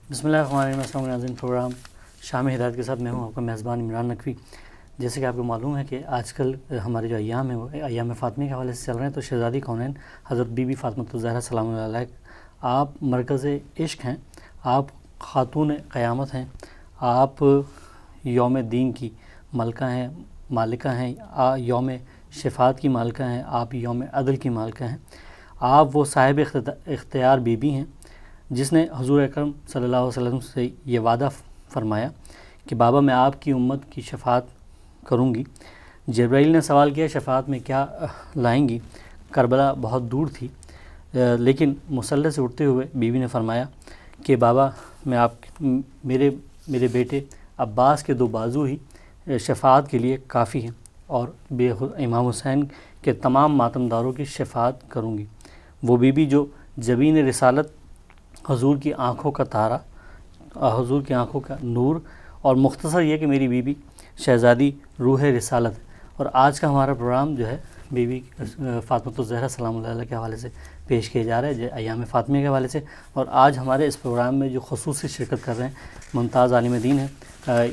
بسم اللہ الرحمن الرحیم۔ السلام علیکم ناظرین، پروگرام شام ہدایت کے ساتھ میں ہوں آپ کا میزبان عمران نقوی۔ جیسے کہ آپ کو معلوم ہے کہ آج کل ہمارے جو ایام ہیں وہ ایام فاطمہ کے حوالے سے چل رہے ہیں، تو شہزادی کونین حضرت بی بی فاطمہ الزہرا سلام اللہ علیہ آپ مرکز عشق ہیں، آپ خاتون قیامت ہیں، آپ یوم دین کی ملکہ ہیں، مالکہ ہیں، یوم شفاعت کی مالکہ ہیں، آپ یوم عدل کی مالکہ ہیں، آپ وہ صاحب اختیار بی بی ہیں جس نے حضور اکرم صلی اللہ علیہ وسلم سے یہ وعدہ فرمایا کہ بابا میں آپ کی امت کی شفاعت کروں گی۔ جبرائیل نے سوال کیا شفاعت میں کیا لائیں گی؟ کربلا بہت دور تھی، لیکن مسلح سے اٹھتے ہوئے بیوی نے فرمایا کہ بابا میں میرے بیٹے عباس کے 2 بازو ہی شفاعت کے لیے کافی ہیں، اور امام حسین کے تمام ماتمداروں کی شفاعت کروں گی۔ وہ بیوی جو جبین رسالت، حضور کی آنکھوں کا تارا، حضور کی آنکھوں کا نور، اور مختصر یہ کہ میری بیوی شہزادی روح رسالت۔ اور آج کا ہمارا پروگرام جو ہے بیوی فاطمہ الزہرا سلام اللہ علیہ کے حوالے سے پیش کیا جا رہا ہے، ایام فاطمہ کے حوالے سے۔ اور آج ہمارے اس پروگرام میں جو خصوصی شرکت کر رہے ہیں ممتاز عالم دین ہے،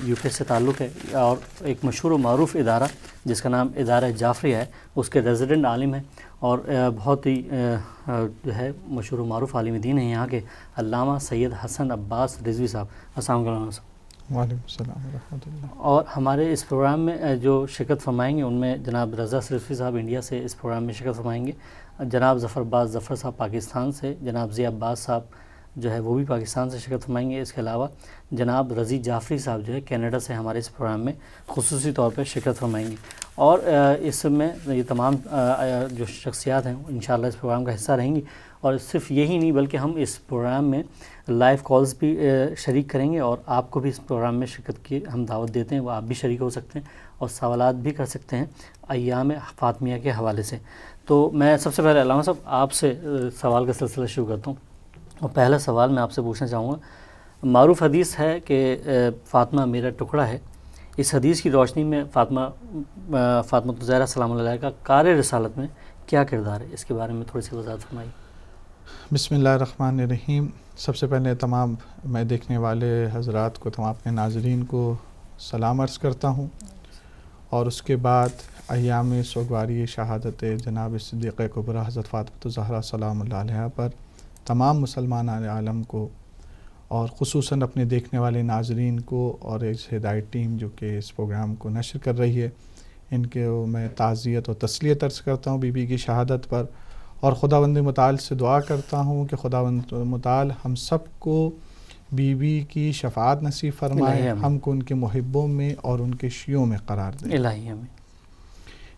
یو کے سے تعلق ہے، اور ایک مشہور و معروف ادارہ جس کا نام ادارہ جعفریہ ہے، اس کے ریزیڈنٹ عالم ہیں، اور بہت ہی جو ہے مشہور و معروف عالم دین ہیں یہاں کے علامہ سید حسن عباس رضوی صاحب۔ السلام علیکم صاحب۔ وعلیکم السلام ورحمۃ اللہ۔ اور ہمارے اس پروگرام میں جو شرکت فرمائیں گے ان میں جناب رضا رضوی صاحب انڈیا سے اس پروگرام میں شرکت فرمائیں گے، جناب ظفر عباس ظفر صاحب پاکستان سے، جناب ضیاء عباس صاحب جو ہے وہ بھی پاکستان سے شرکت فرمائیں گے۔ اس کے علاوہ جناب رضی جعفری صاحب جو ہے کینیڈا سے ہمارے اس پروگرام میں خصوصی طور پہ شرکت فرمائیں گے، اور اس میں یہ تمام جو شخصیات ہیں انشاءاللہ اس پروگرام کا حصہ رہیں گی۔ اور صرف یہی نہیں بلکہ ہم اس پروگرام میں لائیو کالز بھی شریک کریں گے، اور آپ کو بھی اس پروگرام میں شرکت کی ہم دعوت دیتے ہیں، وہ آپ بھی شریک ہو سکتے ہیں اور سوالات بھی کر سکتے ہیں ایام فاطمیہ کے حوالے سے۔ تو میں سب سے پہلے علامہ صاحب آپ سے سوال کا سلسلہ شروع کرتا ہوں، اور پہلا سوال میں آپ سے پوچھنا چاہوں گا، معروف حدیث ہے کہ فاطمہ میرا ٹکڑا ہے، اس حدیث کی روشنی میں فاطمہ الزہرا سلام اللہ علیہ کا کار رسالت میں کیا کردار ہے؟ اس کے بارے میں تھوڑی سی وضاحت فرمائیے۔ بسم اللہ الرحمن الرحیم۔ سب سے پہلے تمام میں دیکھنے والے حضرات کو، تمام اپنے ناظرین کو سلام عرض کرتا ہوں، اور اس کے بعد ایام سوگواری شہادت جناب صدیقہ کبریٰ حضرت فاطمہ الزہرا سلام اللہ علیہ پر تمام مسلمان عالم کو، اور خصوصاً اپنے دیکھنے والے ناظرین کو، اور اس ہدایت ٹیم جو کہ اس پروگرام کو نشر کر رہی ہے، ان کے میں تعزیت اور تسلیت عرض کرتا ہوں بیوی کی شہادت پر، اور خداوند متعال سے دعا کرتا ہوں کہ خداوند متعال ہم سب کو بیوی کی شفاعت نصیب فرمائے، ہم کو ان کے محبوں میں اور ان کے شیعوں میں قرار دے۔ الہی آمین۔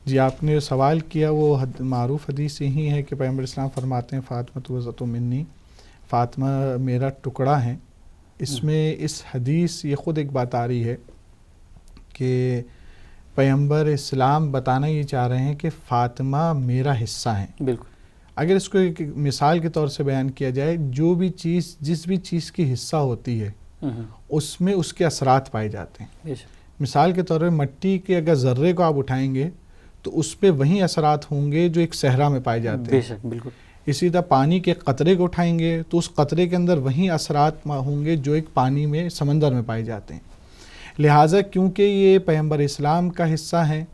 جی، آپ نے سوال کیا، وہ معروف حدیث یہی ہے کہ پیغمبر اسلام فرماتے ہیں فاطمہ وزۃ منی، فاطمہ میرا ٹکڑا ہے۔ اس میں اس حدیث یہ خود ایک بات آ رہی ہے کہ پیغمبر اسلام بتانا یہ چاہ رہے ہیں کہ فاطمہ میرا حصہ ہیں۔ بالکل۔ اگر اس کو ایک مثال کے طور سے بیان کیا جائے، جو بھی چیز جس بھی چیز کی حصہ ہوتی ہے اس میں اس کے اثرات پائے جاتے ہیں۔ مثال کے طور پہ مٹی کے اگر ذرے کو آپ اٹھائیں گے تو اس پہ وہی اثرات ہوں گے جو ایک صحرا میں پائے جاتے ہیں۔ بے شک، بالکل۔ اسی طرح پانی کے قطرے کو اٹھائیں گے تو اس قطرے کے اندر وہی اثرات ہوں گے جو ایک پانی میں سمندر میں پائے جاتے ہیں۔ لہٰذا کیونکہ یہ پیغمبر اسلام کا حصہ ہیں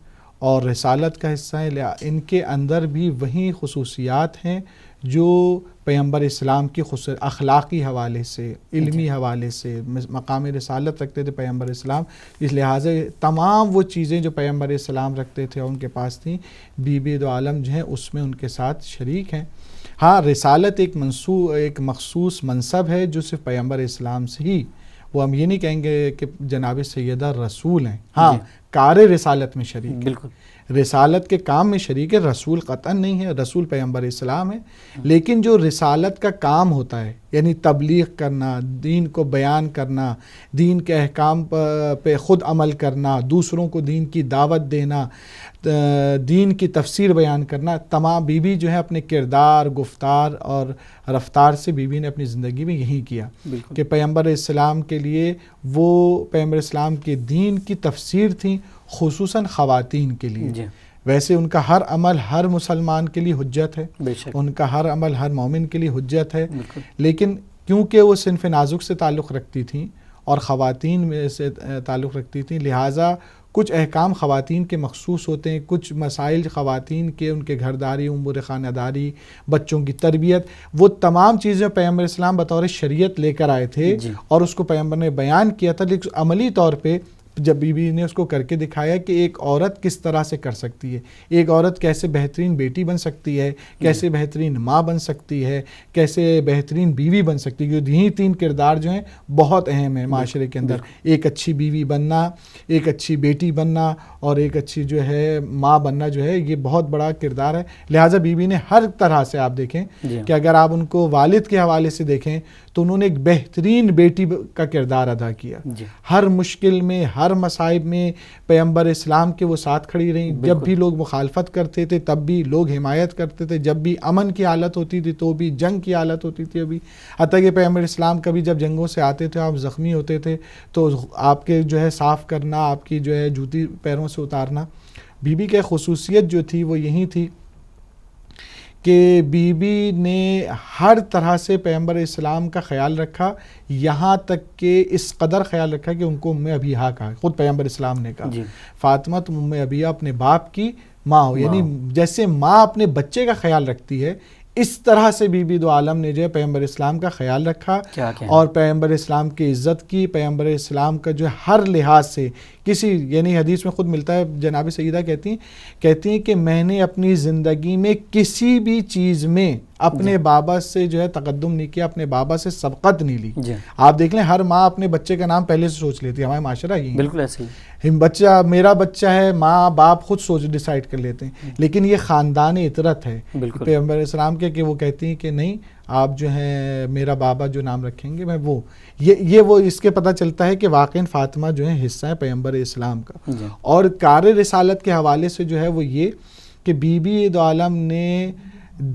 اور رسالت کا حصہ ہے، ان کے اندر بھی وہی خصوصیات ہیں جو پیغمبر اسلام کی اخلاقی حوالے سے، علمی حوالے سے مقام رسالت رکھتے تھے پیغمبر اسلام، اس لحاظ تمام وہ چیزیں جو پیغمبر اسلام رکھتے تھے اور ان کے پاس تھیں، بی بی دو عالم جو ہیں اس میں ان کے ساتھ شریک ہیں۔ ہاں، رسالت ایک مخصوص منصب ہے جو صرف پیغمبر اسلام سے ہی، وہ ہم یہ نہیں کہیں گے کہ جناب سیدہ رسول ہیں، ہاں کار رسالت میں شریک ہے، بالکل رسالت کے کام میں شریک ہے، رسول قطعاً نہیں ہے، رسول پیغمبر اسلام ہے، لیکن جو رسالت کا کام ہوتا ہے یعنی تبلیغ کرنا، دین کو بیان کرنا، دین کے احکام پہ خود عمل کرنا، دوسروں کو دین کی دعوت دینا، دین کی تفسیر بیان کرنا، تمام بی بی جو ہے اپنے کردار، گفتار اور رفتار سے بی بی نے اپنی زندگی میں یہی کیا کہ پیغمبر اسلام کے لیے وہ پیغمبر اسلام کے دین کی تفسیر تھی، خصوصاً خواتین کے لیے۔ ویسے ان کا ہر عمل ہر مسلمان کے لیے حجت ہے، ان کا ہر عمل ہر مومن کے لیے حجت ہے، لیکن کیونکہ وہ صنف نازک سے تعلق رکھتی تھیں اور خواتین میں سے تعلق رکھتی تھیں، لہٰذا کچھ احکام خواتین کے مخصوص ہوتے ہیں، کچھ مسائل خواتین کے، ان کے گھرداری، امور خانہ داری، بچوں کی تربیت، وہ تمام چیزیں پیغمبر اسلام بطور شریعت لے کر آئے تھے اور اس کو پیغمبر نے بیان کیا تھا، لیکن عملی طور پہ جب بی بی نے اس کو کر کے دکھایا کہ ایک عورت کس طرح سے کر سکتی ہے، ایک عورت کیسے بہترین بیٹی بن سکتی ہے، کیسے بہترین ماں بن سکتی ہے، کیسے بہترین بیوی بن سکتی ہے، یہی 3 کردار جو ہیں بہت اہم ہیں معاشرے کے اندر، ایک اچھی بیوی بننا، ایک اچھی بیٹی بننا اور ایک اچھی جو ہے ماں بننا، جو ہے یہ بہت بڑا کردار ہے۔ لہٰذا بی بی نے ہر طرح سے آپ دیکھیں کہ اگر آپ ان کو والد کے حوالے سے دیکھیں تو انہوں نے ایک بہترین بیٹی کا کردار ادا کیا، ہر مشکل میں، ہر مصائب میں پیغمبر اسلام کے وہ ساتھ کھڑی رہیں، جب بھی لوگ مخالفت کرتے تھے تب بھی لوگ حمایت کرتے تھے، جب بھی امن کی حالت ہوتی تھی تو بھی جنگ کی حالت ہوتی تھی، ابھی حتیٰ کہ پیغمبر اسلام کبھی جب جنگوں سے آتے تھے، آپ زخمی ہوتے تھے تو آپ کے جو ہے صاف کرنا، آپ کی جو ہے جوتی پیروں سے اتارنا۔ بی بی کی خصوصیت جو تھی وہ یہی تھی کہ بی بی نے ہر طرح سے پیغمبر اسلام کا خیال رکھا، یہاں تک کہ اس قدر خیال رکھا کہ ان کو ام ابیہا کہا، خود پیغمبر اسلام نے کہا فاطمہ تم ام ابیہا اپنے باپ کی ماں ہو، یعنی جیسے ماں اپنے بچے کا خیال رکھتی ہے اس طرح سے بی بی دو عالم نے جو ہے پیغمبر اسلام کا خیال رکھا اور پیغمبر اسلام کی عزت کی، پیغمبر اسلام کا جو ہے ہر لحاظ سے کسی، یعنی حدیث میں خود ملتا ہے، جناب سیدہ کہتی ہیں کہ میں نے اپنی زندگی میں کسی بھی چیز میں اپنے بابا سے جو ہے تقدم نہیں کیا، اپنے بابا سے سبقت نہیں لی۔ آپ دیکھ لیں ہر ماں اپنے بچے کا نام پہلے سے سوچ لیتی ہے، ہمارے معاشرہ یہ بالکل ایسے ہی، بچہ میرا بچہ ہے، ماں باپ خود سوچ ڈیسائیڈ کر لیتے ہیں، لیکن یہ خاندان اطرت ہے پیغمبر اسلام کے کہ وہ کہتی ہیں کہ نہیں آپ جو ہیں میرا بابا جو نام رکھیں گے میں وہ وہ اس کے پتہ چلتا ہے کہ واقعاً فاطمہ جو ہے حصہ ہے پیغمبر اسلام کا۔ اور کار رسالت کے حوالے سے جو ہے وہ یہ کہ بی بی دو عالم نے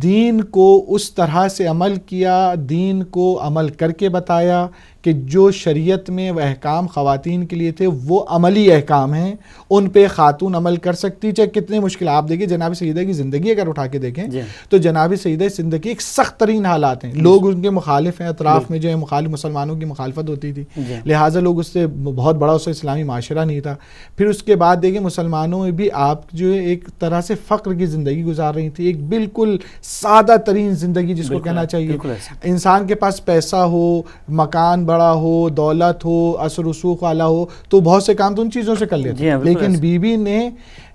دین کو اس طرح سے عمل کیا، دین کو عمل کر کے بتایا کہ جو شریعت میں وہ احکام خواتین کے لیے تھے وہ عملی احکام ہیں، ان پہ خاتون عمل کر سکتی، چاہے کتنے مشکل۔ آپ دیکھیں جناب سیدہ کی زندگی اگر اٹھا کے دیکھیں تو جناب سیدہ کی زندگی ایک سخت ترین حالات ہیں، لوگ ان کے مخالف ہیں، اطراف میں جو ہے مخالف مسلمانوں کی مخالفت ہوتی تھی، لہٰذا لوگ اس سے بہت بڑا اس سے اسلامی معاشرہ نہیں تھا۔ پھر اس کے بعد دیکھیں مسلمانوں میں بھی آپ جو ہے ایک طرح سے فقر کی زندگی گزار رہی تھی، ایک بالکل سادہ ترین زندگی جس کو کہنا چاہیے۔ انسان کے پاس پیسہ ہو، مکان بڑا ہو، دولت ہو، اثر رسوخ والا ہو تو بہت سے کام تو ان چیزوں سے کر لیتے، لیکن بی بی نے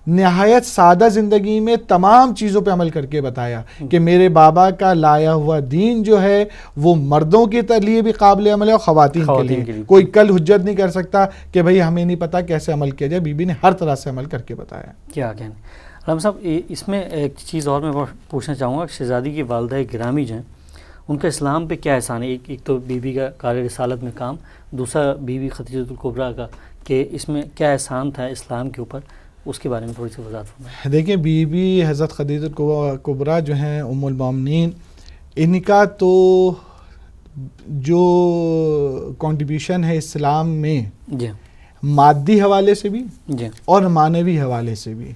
نہایت سادہ زندگی میں تمام چیزوں پہ عمل کر کے بتایا کہ میرے بابا کا لایا ہوا دین جو ہے وہ مردوں کے لیے بھی قابل عمل ہے اور خواتین کے لیے۔ کوئی کل حجت نہیں کر سکتا کہ بھئی ہمیں نہیں پتا کیسے عمل کیا جائے، بی بی نے ہر طرح سے عمل کر کے بتایا۔ کیا کہنے علامہ صاحب، اس میں ایک چیز اور میں پوچھنا چاہوں گا، شہزادی کی والدہ گرامی جو ہیں ان کا اسلام پہ کیا احسان ہے؟ ایک تو بی بی کا کار رسالت میں کام، دوسرا بی بی خدیجہ الکبریٰ کا کہ اس میں کیا احسان تھا اسلام کے اوپر، اس کے بارے میں تھوڑی سی وضاحت فرمائیں۔ دیکھیں بی بی حضرت خدیجہ الکبریٰ جو ہیں ام المومنین، ان کا تو جو کنٹریبیوشن ہے اسلام میں مادی حوالے سے بھی اور معنوی حوالے سے بھی،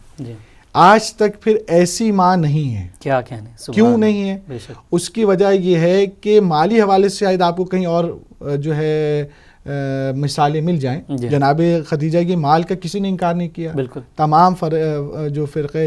آج تک پھر ایسی ماں نہیں ہے۔ کیا کہنے، کیوں نہیں ہے؟ اس کی وجہ یہ ہے کہ مالی حوالے سے شاید آپ کو کہیں اور جو ہے مثالیں مل جائیں، جناب خدیجہ کی مال کا کسی نے انکار نہیں کیا، تمام جو فرقے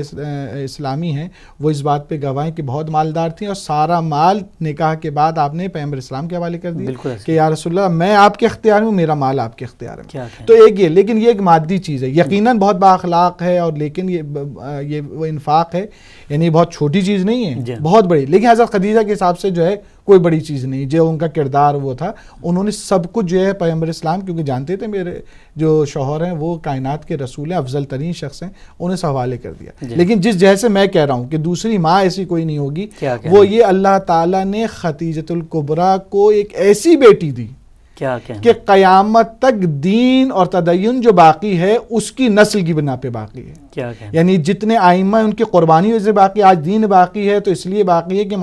اسلامی ہیں وہ اس بات پہ گواہ ہیں کہ بہت مالدار تھیں اور سارا مال نکاح کے بعد آپ نے پیغمبر اسلام کے حوالے کر دیا کہ یا رسول اللہ میں آپ کے اختیار میں، میرا مال آپ کے اختیار میں۔ تو ایک یہ، لیکن یہ ایک مادی چیز ہے، یقیناً بہت بااخلاق ہے اور لیکن یہ وہ انفاق ہے، یعنی بہت چھوٹی چیز نہیں ہے، بہت بڑی، لیکن حضرت خدیجہ کے حساب سے جو ہے کوئی بڑی چیز نہیں، جو ان کا کردار وہ تھا، انہوں نے سب کچھ جو ہے پیغمبر اسلام، کیونکہ جانتے تھے میرے جو شوہر ہیں وہ کائنات کے رسول ہیں، افضل ترین شخص ہیں، انہیں سے حوالے کر دیا۔ لیکن جیسے میں کہہ رہا ہوں کہ دوسری ماں ایسی کوئی نہیں ہوگی، وہ یہ اللہ تعالیٰ نے خدیجہ الکبریٰ کو ایک ایسی بیٹی دی کہ قیامت تک دین اور تدین جو باقی ہے اس کی نسل کی بنا پہ باقی ہے، یعنی جتنے آئمہ ان کی قربانیوں سے باقی، آج دین باقی ہے تو اس لیے باقی ہے کہ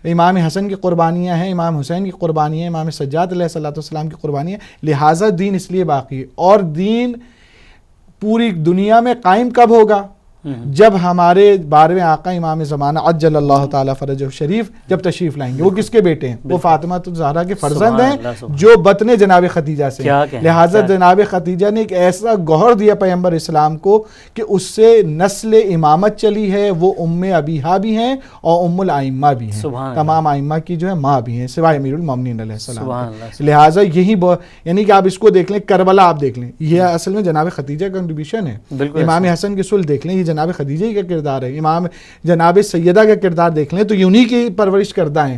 امام حسن کی قربانیاں ہیں، امام حسین کی قربانیاں ہیں، امام سجاد علیہ السلام کی قربانیاں، لہٰذا دین اس لیے باقی ہے۔ اور دین پوری دنیا میں قائم کب ہوگا؟ جب ہمارے 12ویں آقا امام زمانہ عجل اللہ تعالیٰ فرجہ شریف جب تشریف لائیں گے، وہ کس کے بیٹے ہیں؟ وہ فاطمہ الزہرا کے فرزند ہیں جو بطن جناب خدیجہ سے ہیں۔ لہٰذا جناب خدیجہ نے ایک ایسا گوہر دیا پیغمبر اسلام کو کہ اس سے نسل امامت چلی ہے، وہ ام ابیہا بھی ہیں اور ام الائمہ بھی ہیں، تمام ائمہ کی جو ہے ماں بھی ہیں سوائے امیر المومنین علیہ السلام۔ لہٰذا یہی یعنی کہ آپ اس کو دیکھ لیں، کربلا آپ دیکھ لیں، یہ اصل میں جناب خدیجہ کا کنٹریبیوشن ہے۔ امام حسن کی صلح دیکھ لیں، یہ جناب خدیجہ کا کردار ہے۔ امام جناب سیدہ کا کردار دیکھ لیں تو یہ انہی کی پرورش کردہ ہیں،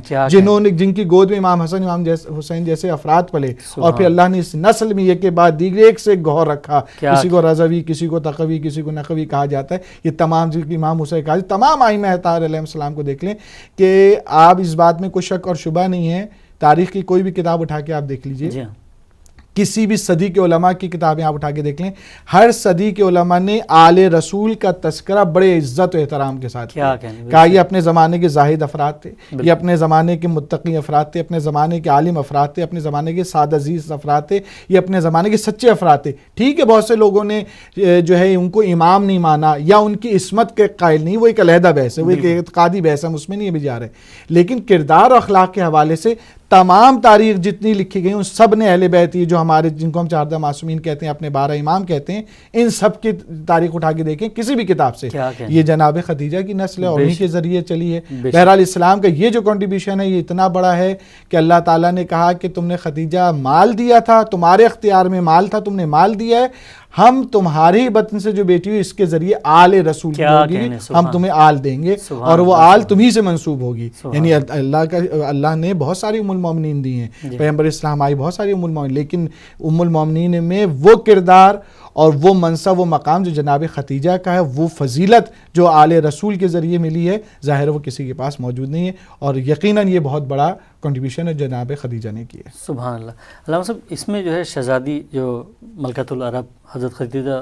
جن کی گود میں امام حسن امام حسین جیسے افراد پلے، اور پھر اللہ نے اس نسل میں ایک کے بعد دیگر ایک سے گوہر رکھا، کسی کو رضوی، کسی کو تقوی، کسی کو نقوی کہا جاتا ہے۔ یہ تمام امام حسین کہا، تمام ائمہ اطہار علیہ السلام کو دیکھ لیں کہ آپ اس بات میں کوئی شک اور شبہ نہیں ہے، تاریخ کی کوئی بھی کتاب اٹھا کے آپ دیکھ لیجئے، کسی بھی صدی کے علماء کی کتابیں آپ اٹھا کے دیکھ لیں، ہر صدی کے علماء نے آل رسول کا تذکرہ بڑے عزت و احترام کے ساتھ کہا یہ اپنے زمانے کے زاہد افراد تھے، یہ اپنے زمانے کے متقی افراد تھے، اپنے زمانے کے عالم افراد تھے، اپنے زمانے کے سادہ عزیز افراد تھے، یہ اپنے زمانے کے سچے افراد تھے۔ ٹھیک ہے بہت سے لوگوں نے جو ہے ان کو امام نہیں مانا یا ان کی عصمت کے قائل نہیں، وہ ایک علیحدہ بحث ہے، وہ ایک اعتقادی بحث ہے، ہم اس میں نہیں بھی جا رہے، لیکن کردار اور اخلاق کے حوالے سے تمام تاریخ جتنی لکھی گئی ان سب نے اہل بیت، یہ جو ہمارے جن کو ہم 14 معصومین کہتے ہیں، اپنے 12 امام کہتے ہیں، ان سب کی تاریخ اٹھا کے دیکھیں کسی بھی کتاب سے، یہ جناب خدیجہ کی نسل ہے اور انہی کے ذریعے چلی ہے۔ بہرحال اسلام کا یہ جو کنٹریبیوشن ہے یہ اتنا بڑا ہے کہ اللہ تعالیٰ نے کہا کہ تم نے خدیجہ مال دیا تھا، تمہارے اختیار میں مال تھا، تم نے مال دیا ہے، ہم تمہاری بطن سے جو بیٹی ہوئی اس کے ذریعے آل رسول کی ہوگی، ہم تمہیں آل دیں گے اور وہ آل تمہیں سے منسوب ہوگی۔ یعنی اللہ نے بہت ساری ام المومنین دی ہیں، پیغمبر اسلام آئی بہت ساری ام المومنین، لیکن ام المومنین میں وہ کردار اور وہ منصب و مقام جو جناب خدیجہ کا ہے، وہ فضیلت جو آل رسول کے ذریعے ملی ہے، ظاہر وہ کسی کے پاس موجود نہیں ہے، اور یقیناً یہ بہت بڑا کنٹریبیوشن ہے جناب خدیجہ نے کی ہے۔ سبحان اللہ۔ علامہ صاحب اس میں جو ہے شہزادی جو ملکۃ العرب حضرت خدیجہ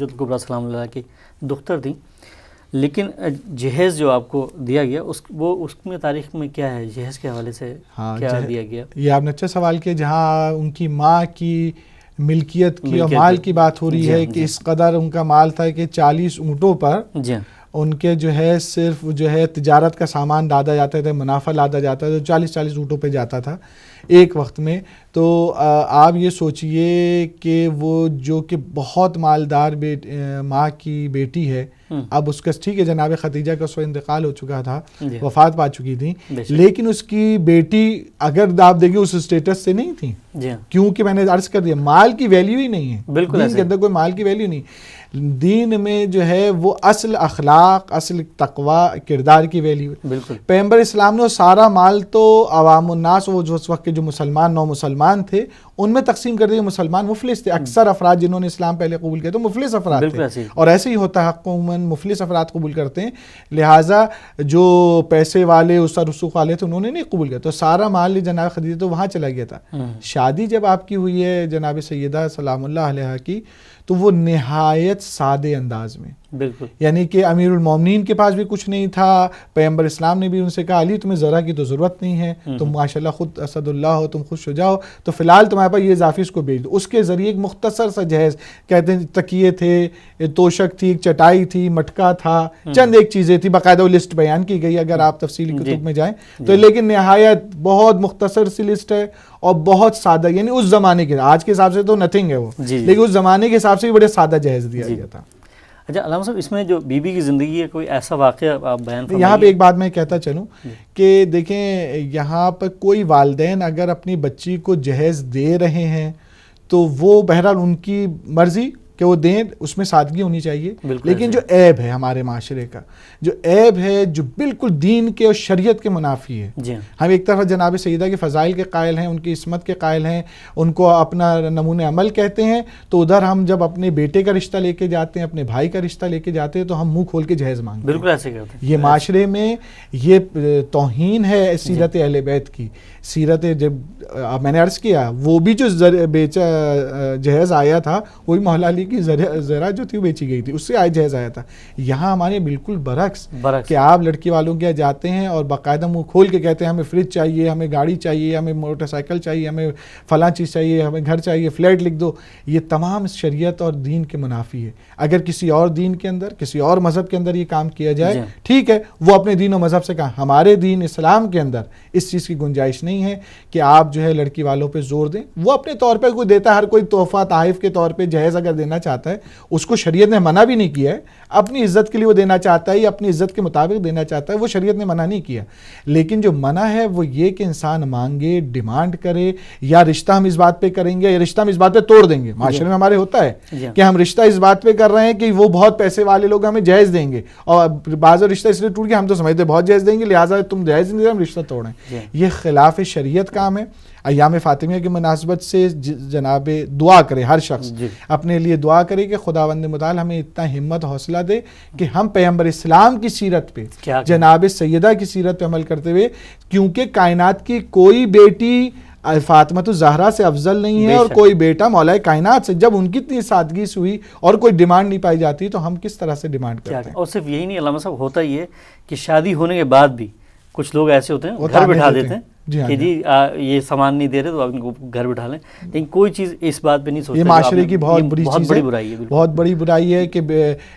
الکبریٰ سلام اللہ علیہ کی دختر تھیں، لیکن جہیز جو آپ کو دیا گیا اس میں تاریخ میں کیا ہے، جہیز کے حوالے سے کیا دیا گیا؟ یہ آپ نے اچھا سوال کیا، جہاں ان کی ماں کی ملکیت کی اور مال کی بات ہو رہی ہے کہ اس قدر ان کا مال تھا کہ 40 اونٹوں پر ان کے جو ہے صرف جو ہے تجارت کا سامان لادا جاتا تھا، منافع لادا جاتا تھا، 40 اونٹوں پہ جاتا تھا ایک وقت میں۔ تو آپ یہ سوچئے کہ وہ جو کہ بہت مالدار ماں کی بیٹی ہے، اب اس کا ٹھیک ہے جناب خدیجہ کا سو انتقال ہو چکا تھا، وفات پا چکی تھی، لیکن اس کی بیٹی اگر آپ دیکھیں اس اسٹیٹس سے نہیں تھی، کیونکہ میں نے عرض کر دیا مال کی ویلیو ہی نہیں ہے، دین کے اندر کوئی مال کی ویلیو نہیں، دین میں جو ہے وہ اصل اخلاق، اصل تقوی، کردار کی ویلیو ہے۔ پیغمبر اسلام نے سارا مال تو عوام الناس، وہ جو اس وقت کے جو مسلمان نو مسلمان تھے ان میں تقسیم کر دیا، مسلمان مفلس تھے، اکثر افراد جنہوں نے اسلام پہلے قبول کیا تو مفلس افراد تھے، اور ایسے ہی ہوتا ہے، حق عموماً مفلس افراد قبول کرتے ہیں، لہٰذا جو پیسے والے اس رسوخ والے تھے انہوں نے نہیں قبول کیا، تو سارا مال جناب خدیجہ تو وہاں چلا گیا تھا۔ شادی جب آپ کی ہوئی ہے جناب سیدہ سلام اللہ علیہ کی، تو وہ نہایت سادے انداز میں، یعنی کہ امیر المومنین کے پاس بھی کچھ نہیں تھا، پیغمبر اسلام نے بھی ان سے کہا علی تمہیں ذرا کی تو ضرورت نہیں ہے، تم ماشاءاللہ خود اسد اللہ ہو، تم خوش ہو جاؤ، تو فی الحال تمہارے پاس یہ اضافی اس کو بھیج دو۔ اس کے ذریعے ایک مختصر سا جہیز، کہتے ہیں تکیے تھے، توشک تھی، چٹائی تھی، مٹکا تھا، چند ایک چیزیں تھی، باقاعدہ وہ لسٹ بیان کی گئی اگر آپ تفصیلی کتب میں جائیں تو، لیکن نہایت بہت مختصر سی لسٹ ہے اور بہت سادہ، یعنی اس زمانے کے، آج کے حساب سے تو نتھنگ ہے وہ، لیکن اس زمانے کے حساب سے بھی بڑے سادہ جہیز دیا گیا تھا۔ اچھا علامہ صاحب اس میں جو بی بی کی زندگی ہے، کوئی ایسا واقعہ آپ بیان فرمائیے؟ یہاں پہ ایک بات میں کہتا چلوں کہ دیکھیں یہاں پر کوئی والدین اگر اپنی بچی کو جہیز دے رہے ہیں تو وہ بہرحال ان کی مرضی کہ وہ دیں، اس میں سادگی ہونی چاہیے، لیکن جو عیب ہے ہمارے معاشرے کا، جو عیب ہے جو بالکل دین کے اور شریعت کے منافی ہے، ہم ایک طرف جناب سیدہ کے فضائل کے قائل ہیں، ان کی عصمت کے قائل ہیں، ان کو اپنا نمونہ عمل کہتے ہیں، تو ادھر ہم جب اپنے بیٹے کا رشتہ لے کے جاتے ہیں، اپنے بھائی کا رشتہ لے کے جاتے ہیں تو ہم منہ کھول کے جہیز مانگتے ہیں، بالکل ایسے کرتے ہیں۔ یہ معاشرے میں یہ توہین ہے سیرت اہل بیت کی، سیرت جب میں نے عرض کیا وہ بھی جو جہیز آیا تھا وہی مولا علی کی ذرا جو تھی وہ بیچی گئی تھی، اس سے جہیز آیا تھا. یہاں ہمارے بالکل برعکس کہ آپ لڑکی والوں کے جاتے ہیں اور باقاعدہ منہ کھول کے کہتے ہیں ہمیں فریج چاہیے، ہمیں گاڑی چاہیے، ہمیں موٹر سائیکل چاہیے، ہمیں فلاں چیز چاہیے، ہمیں گھر چاہیے، فلیٹ لکھ دو. یہ تمام شریعت اور دین کے منافی ہے. اگر کسی اور دین کے اندر، کسی اور مذہب کے اندر یہ کام کیا جائے ٹھیک ہے، وہ اپنے دین و مذہب سے کہا. ہمارے دین اسلام کے اندر اس چیز کی گنجائش نہیں ہے کہ آپ جو ہے لڑکی والوں پہ زور دیں. وہ اپنے طور پہ کوئی دیتا ہے، ہر کوئی تحفہ تحائف کے طور پہ جہیز اگر دینا چاہتا ہے اس کو شریعت نے منع بھی نہیں کیا ہے. اپنی عزت کے لیے وہ دینا چاہتا ہے یا اپنی عزت کے مطابق دینا چاہتا ہے، وہ شریعت نے منع نہیں کیا. لیکن جو منع ہے وہ یہ کہ انسان مانگے، ڈیمانڈ کرے، یا رشتہ ہم اس بات پہ کریں گے یا رشتہ ہم اس بات پہ توڑ دیں گے. معاشرے میں ہمارے ہوتا ہے کہ ہم رشتہ اس بات پہ کر رہے ہیں کہ وہ بہت پیسے والے لوگ ہمیں جہیز دیں گے، اور بعض رشتہ اس لیے ٹوٹ گیا ہم تو سمجھتے بہت جہیز دیں گے لہٰذا تم جہیز نہیں دے ہم رشتہ توڑیں. یہ خلاف شریعت کام ہے. ایام فاطمیہ کی مناسبت سے جناب دعا کرے، ہر شخص اپنے لیے دعا کرے کہ خداوند متعال ہمیں اتنا ہمت حوصلہ دے کہ ہم پیغمبر اسلام کی سیرت پہ، جناب سیدہ کی سیرت پہ عمل کرتے ہوئے، کیونکہ کائنات کی کوئی بیٹی فاطمہ الزہرا سے افضل نہیں ہے اور کوئی بیٹا مولا کائنات سے. جب ان کی اتنی سادگی سے ہوئی اور کوئی ڈیمانڈ نہیں پائی جاتی تو ہم کس طرح سے ڈیمانڈ کرتے ہیں. اور صرف یہی نہیں علامہ صاحب، ہوتا یہ کہ شادی ہونے کے بعد بھی کچھ لوگ ایسے ہوتے ہیں گھر بٹھا دیتے ہیں کہ جی یہ سامان نہیں دے رہے تو آپ ان کو گھر بٹھا لیں، لیکن کوئی چیز اس بات پہ نہیں سوچتے. یہ معاشرے کی بہت بڑی چیز ہے، بہت بڑی برائی ہے کہ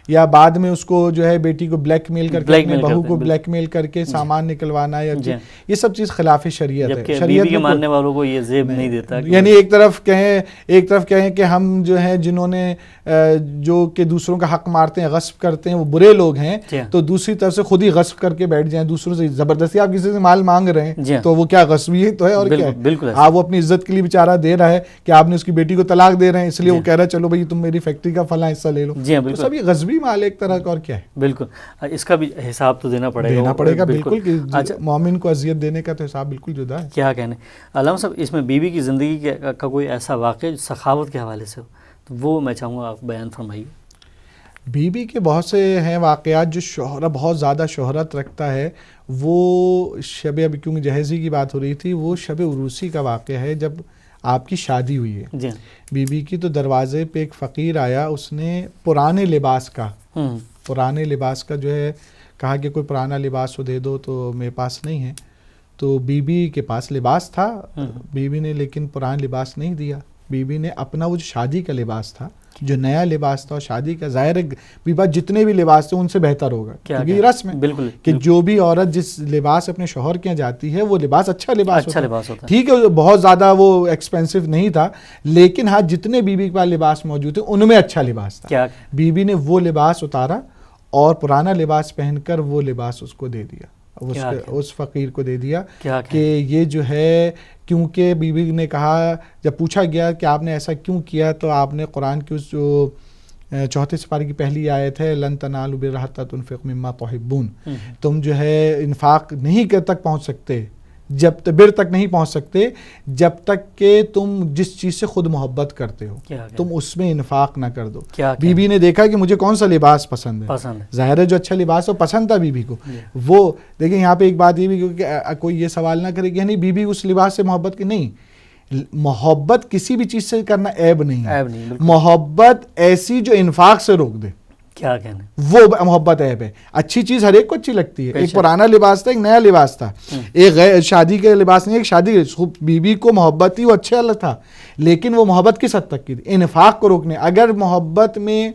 یا بعد میں اس کو جو ہے بیٹی کو بلیک میل کر کے، بہو کو بلیک میل کر کے سامان نکلوانا، یہ سب چیز خلاف شریعت ہے. شریعت کے ماننے والوں کو یہ زیب نہیں دیتا. یعنی ایک طرف کہیں کہ ہم جو ہیں جنہوں نے جو کہ دوسروں کا حق مارتے ہیں، غصب کرتے ہیں، وہ برے لوگ ہیں، تو دوسری طرف سے خود ہی غصب کر کے بیٹھ جائیں دوسروں سے. زبردستی آپ کسی سے مال مانگ رہے ہیں تو وہ کیا غصبی تو ہے اور کیا ہے. آپ وہ اپنی عزت کے لیے بیچارہ دے رہا ہے کہ آپ نے اس کی بیٹی کو طلاق دے رہے ہیں اس لیے وہ کہہ رہا ہے چلو بھائی تم میری فیکٹری کا فلاں حصہ لے لو. سب یہ غصبی مال ایک طرح کا، اور کیا ہے. بالکل اس کا بھی حساب تو دینا پڑے گا. بالکل کہ مومن کو اذیت دینے کا تو حساب بالکل جدا ہے. کیا کہنے علامہ صاحب، اس میں بیوی کی زندگی کا کوئی ایسا واقعہ جو سخاوت کے حوالے سے ہو تو وہ میں چاہوں گا آپ بیان فرمائیے. بیوی کے بہت سے ہیں واقعات جو بہت زیادہ شہرت رکھتا ہے. وہ ابھی کیونکہ جہیزی کی بات ہو رہی تھی، وہ شب عروسی کا واقعہ ہے جب آپ کی شادی ہوئی ہے بیوی کی. تو دروازے پہ ایک فقیر آیا، اس نے پرانے لباس کا جو ہے کہا کہ کوئی پرانا لباس دے دو، تو میرے پاس نہیں ہے. تو بیوی کے پاس لباس تھا، بیوی نے لیکن پرانا لباس نہیں دیا. بیوی نے اپنا وہ جو شادی کا لباس تھا، جو نیا لباس تھا، اور شادی کا ظاہر ہے بیوہ جتنے بھی لباس تھے ان سے بہتر ہوگا، کیونکہ یہ رسم ہے کہ جو بھی عورت جس لباس اپنے شوہر کے یہاں جاتی ہے وہ لباس اچھا لباس ہوتا ہے. ٹھیک ہے بہت زیادہ وہ ایکسپینسو نہیں تھا، لیکن ہاں جتنے بیوی کے پاس لباس موجود تھے ان میں اچھا لباس تھا. بیوی نے وہ لباس اتارا اور پرانا لباس پہن کر وہ لباس اس کو دے دیا، اس فقیر کو دے دیا کہ یہ جو ہے. کیونکہ بیوی نے کہا، جب پوچھا گیا کہ آپ نے ایسا کیوں کیا، تو آپ نے قرآن کی اس جو 4 سپارے کی پہلی آیت ہے لن تنالوا البر حتی تنفقوا مما تحبون، تم جو ہے انفاق نہیں تک پہنچ سکتے، بر تک نہیں پہنچ سکتے جب تک کہ تم جس چیز سے خود محبت کرتے ہو تم اس میں انفاق نہ کر دو. بیوی نے دیکھا کہ مجھے کون سا لباس پسند ہے، ظاہر ہے جو اچھا لباس ہے پسند تھا بیوی کو. وہ دیکھیں یہاں پہ ایک بات یہ بھی کہ کوئی یہ سوال نہ کرے کہ یعنی بیوی اس لباس سے محبت کی نہیں. محبت کسی بھی چیز سے کرنا عیب نہیں ہے، محبت ایسی جو انفاق سے روک دے، کیا کہنا وہ محبت عیب ہے. اچھی چیز ہر ایک کو اچھی لگتی ہے. ایک پرانا لباس تھا، ایک نیا لباس تھا، ایک غیر شادی کے لباس نہیں، ایک شادی. بیوی کو محبت تھی، وہ اچھا اللہ تھا، لیکن وہ محبت کس حد تک کی تھی؟ انفاق کو روکنے. اگر محبت میں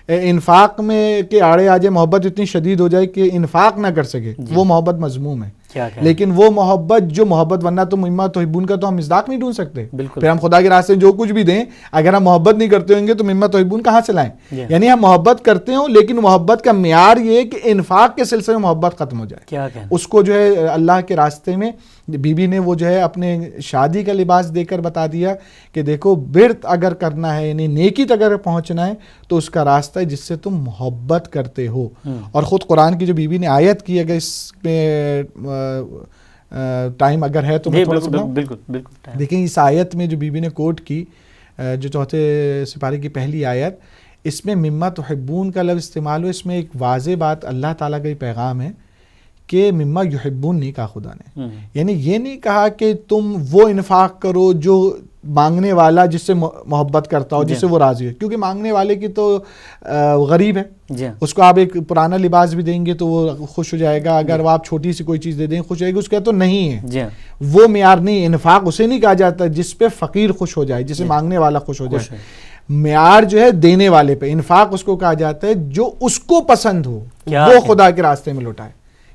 انفاق میں کے آڑے آ جائے، محبت اتنی شدید ہو جائے کہ انفاق نہ کر سکے، وہ محبت مذموم ہے. لیکن وہ محبت جو محبت، ورنہ تو مما تحبون کا تو ہم مصداق نہیں ڈھونڈ سکتے. پھر ہم خدا کے راستے جو کچھ بھی دیں، اگر ہم محبت نہیں کرتے ہوں گے تو مما تحبون کہاں سے لائیں؟ یعنی ہم محبت کرتے ہوں لیکن محبت کا معیار یہ کہ انفاق کے سلسلے میں محبت ختم ہو جائے. اس کو جو ہے اللہ کے راستے میں بیوی نے وہ جو ہے اپنے شادی کا لباس دے کر بتا دیا کہ دیکھو برت اگر کرنا ہے، یعنی نیکی تک اگر پہنچنا ہے تو اس کا راستہ ہے جس سے تم محبت کرتے ہو. اور خود قرآن کی جو بیوی نے آیت کی، اگر اس میں ٹائم اگر ہے تو میں تھوڑا سا بالکل دیکھیں اس آیت میں جو بیوی نے کوٹ کی، جو 4 سپارے کی پہلی آیت، اس میں مما تحبون کا لفظ استعمال ہو. اس میں ایک واضح بات اللہ تعالیٰ کا یہ پیغام ہے کہ مما یحبون نہیں کہا خدا نے. یعنی یہ نہیں کہا کہ تم وہ انفاق کرو جو مانگنے والا جس سے محبت کرتا ہو، جس سے وہ راضی ہے، کیونکہ مانگنے والے کی تو غریب ہے، اس کو آپ ایک پرانا لباس بھی دیں گے تو وہ خوش ہو جائے گا، اگر آپ چھوٹی سی کوئی چیز دے دیں خوش ہو جائے گا، اس کا تو نہیں ہے، وہ معیار نہیں۔ انفاق اسے نہیں کہا جاتا جس پہ فقیر خوش ہو جائے، جسے مانگنے والا خوش ہو جائے، معیار جو ہے دینے والے پہ، انفاق اس کو کہا جاتا ہے جو اس کو پسند ہو، وہ خدا کے راستے میں لوٹائے،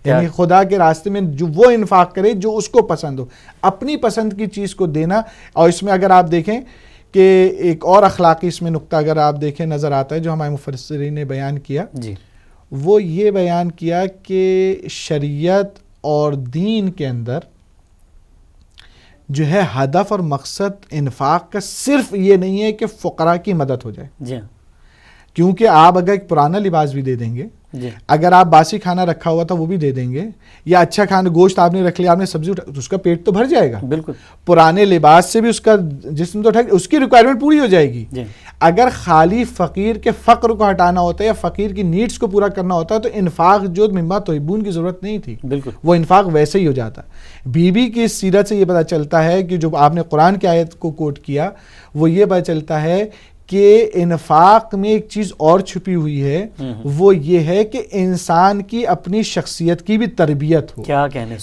یعنی خدا کے راستے میں جو وہ انفاق کرے جو اس کو پسند ہو، اپنی پسند کی چیز کو دینا۔ اور اس میں اگر آپ دیکھیں کہ ایک اور اخلاقی اس میں نقطہ اگر آپ دیکھیں نظر آتا ہے جو ہمارے مفسرین نے بیان کیا، وہ یہ بیان کیا کہ شریعت اور دین کے اندر جو ہے ہدف اور مقصد انفاق کا صرف یہ نہیں ہے کہ فقراء کی مدد ہو جائے، کیونکہ آپ اگر ایک پرانا لباس بھی دے دیں گے، اگر آپ باسی کھانا رکھا ہوا تھا وہ بھی دے دیں گے، یا اچھا کھانا گوشت آپ نے رکھ لیا، آپ نے سبزی اٹھا، تو اس کا پیٹ تو بھر جائے گا، بالکل پرانے لباس سے بھی اس کا جسم تو اس کی ریکوائرمنٹ پوری ہو جائے گی۔ اگر خالی فقیر کے فقر کو ہٹانا ہوتا ہے یا فقیر کی نیڈز کو پورا کرنا ہوتا ہے تو انفاق جو مما تحبون کی ضرورت نہیں تھی، بالکل وہ انفاق ویسے ہی ہو جاتا۔ بی بی کی سیرت سے یہ پتہ چلتا ہے کہ جو آپ نے قرآن کی آیت کو کوٹ کیا، وہ یہ پتہ چلتا ہے کہ انفاق میں ایک چیز اور چھپی ہوئی ہے، وہ یہ ہے کہ انسان کی اپنی شخصیت کی بھی تربیت ہو،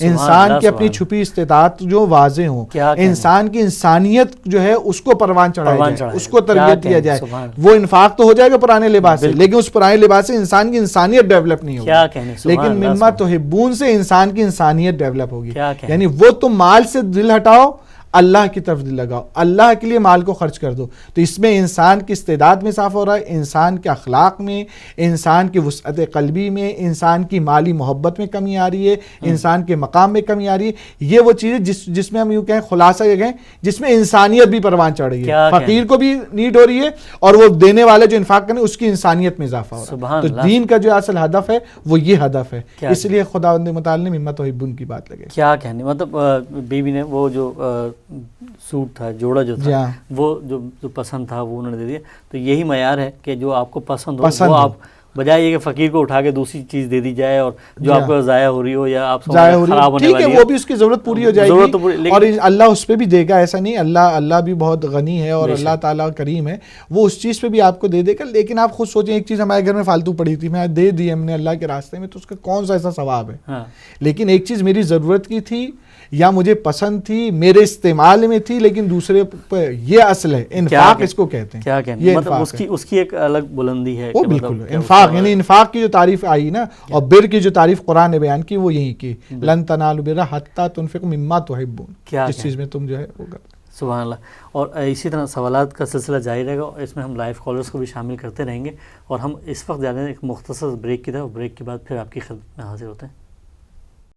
انسان کی اپنی چھپی استطاعت جو واضح ہو، انسان کی انسانیت جو ہے اس کو پروان چڑھایا جائے، اس کو تربیت دیا جائے۔ وہ انفاق تو ہو جائے گا پرانے لباس سے، لیکن اس پرانے لباس سے انسان کی انسانیت ڈیولپ نہیں ہوگی، لیکن مما تحبون سے انسان کی انسانیت ڈیولپ ہوگی۔ یعنی وہ تم مال سے دل ہٹاؤ، اللہ کی طرف دل لگاؤ، اللہ کے لیے مال کو خرچ کر دو، تو اس میں انسان کی استعداد میں اضافہ ہو رہا ہے، انسان کے اخلاق میں، انسان کی وسعت قلبی میں، انسان کی مالی محبت میں کمی آ رہی ہے، انسان کے مقام میں کمی آ رہی ہے۔ یہ وہ چیزیں جس میں ہم یوں کہیں خلاصہ یہ کہیں جس میں انسانیت بھی پروان چڑھ رہی ہے، فقیر کو بھی نیڈ ہو رہی ہے اور وہ دینے والے جو انفاق کرنے اس کی انسانیت میں اضافہ ہو رہا ہے۔ تو دین کا جو اصل ہدف ہے وہ یہ ہدف ہے، اس لیے خداوند متعال نے مما تحبون کی بات لگے۔ کیا کہنے، مطلب بیوی نے وہ جو سوٹ تھا، جوڑا جو تھا، وہ جو پسند تھا وہ انہوں نے دے دیا، تو یہی معیار ہے کہ جو آپ کو پسند ہو وہ آپ، بجائے یہ کہ فقیر کو اٹھا کے دوسری چیز دے دی جائے اور جو آپ کو ضائع ہو رہی ہو یا آپ خراب ہونے والی ہے، ٹھیک ہے وہ بھی اس کی ضرورت پوری ہو جائے گی اور اللہ اس پہ بھی دے گا، ایسا نہیں، اللہ بھی بہت غنی ہے اور اللہ تعالیٰ کریم ہے، وہ اس چیز پہ بھی آپ کو دے دے گا۔ لیکن آپ خود سوچیں، ایک چیز ہمارے گھر میں فالتو پڑی تھی، میں دے دی ہم نے اللہ کے راستے میں، تو اس کا کون سا ایسا ثواب ہے؟ لیکن ایک چیز میری ضرورت کی تھی یا مجھے پسند تھی، میرے استعمال میں تھی، لیکن دوسرے پہ، یہ اصل ہے انفاق اس کو کہتے ہیں۔ کیا کہتے مطلب اس کی ایک الگ بلندی ہے، وہ بالکل انفاق، یعنی انفاق کی جو تعریف آئی نا، اور بر کی جو تعریف قرآن نے بیان کی وہ یہی کی، لن تنالوا البر حتی تنفقوا مما تحبون، جس چیز میں تم جو ہے وہ کرتے۔ سبحان اللہ۔ اور اسی طرح سوالات کا سلسلہ جاری رہے گا، اس میں ہم لائیو کالرز کو بھی شامل کرتے رہیں گے، اور ہم اس وقت جا رہے ہیں ایک مختصر بریک کی طرف، بریک کے بعد پھر آپ کی خدمت میں حاضر ہوتے ہیں۔